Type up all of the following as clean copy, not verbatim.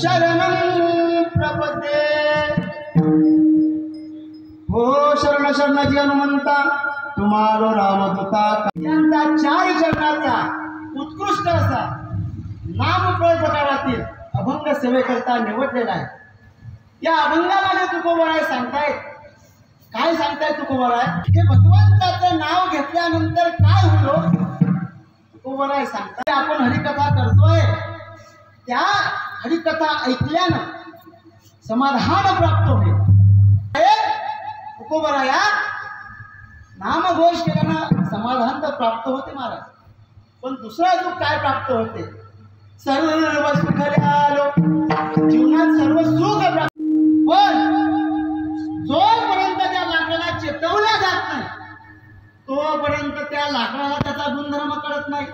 शरणं प्रपद्ये। हो शरण शरणाजी हनुमंता तुम्हाला रामदूता यांचा चारी चरणाचा उत्कृष्ट असा नामप्रयोग प्रकारातील अभंग सेवेकरता निवडलेला आहे। या अभंगामध्ये तुकोबाराय सांगतायत, काय सांगतायत तुकोबाराय, हे भगवंताचं नाव घेतल्यानंतर काय होईल तुकोबाराय सांगताय। आपण हरिकथा करतोय, त्या हरिकथा ऐकल्यानं समाधान प्राप्त होईल। तुकोबाराया नामघोष केल्यानं समाधान तर प्राप्त होते महाराज, पण दुसरा जो काय प्राप्त होते, सर्व सुखल्यालो जीवनात सर्व सुख प्राप्त। पण जोपर्यंत त्या लाकडाला चेतवल्या जात नाही तोपर्यंत त्या लाकडाला त्याचा गुणधर्म कळत नाही।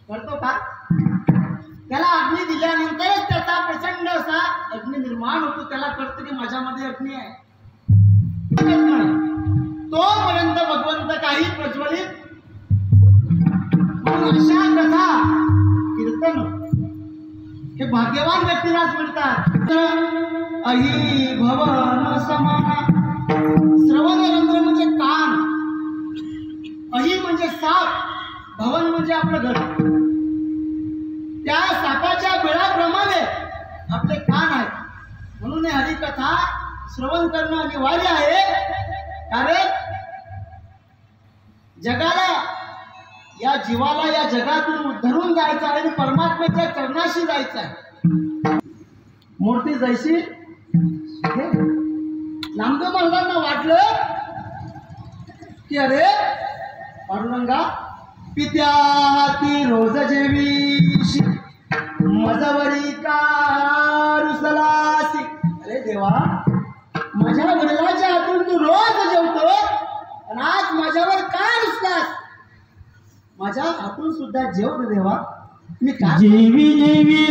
कळतो का? त्याला अग्नी दिल्यानंतरच त्याचा प्रचंड असा अग्नी निर्माण होतो, त्याला कळतं की माझ्यामध्ये अग्नी आहे। तोपर्यंत भगवंत काही प्रज्वलित अशा कथा कीर्तन हे भाग्यवान व्यक्तीलाच मिळतात। अहि भवन समाना, श्रवण रंध्र म्हणजे कान, अहि म्हणजे साप, भवन म्हणजे आपलं घर। त्या सापाच्या बिळाप्रमाणे आपले कान आहेत, म्हणून हरिकथा श्रवण करणं अनिवार्य आहे। कारण जगाला, या जीवाला या जगातून उद्धरून जायचं आहे आणि परमात्म्याच्या चरणाशी जायचं आहे। मूर्ती जैसी नामदेव महाराजांना वाटलं की अरे पांडुरंगा पित्या हाती रोज जेवीशी मजवरी का रुसलासी। अरे देवा, माझ्या वडिलाच्या हातून तू रोज जेवतो आणि आज माझ्यावर का रुसलास? माझ्या हातून सुद्धा जेव देवा, मी का जेवी जेवी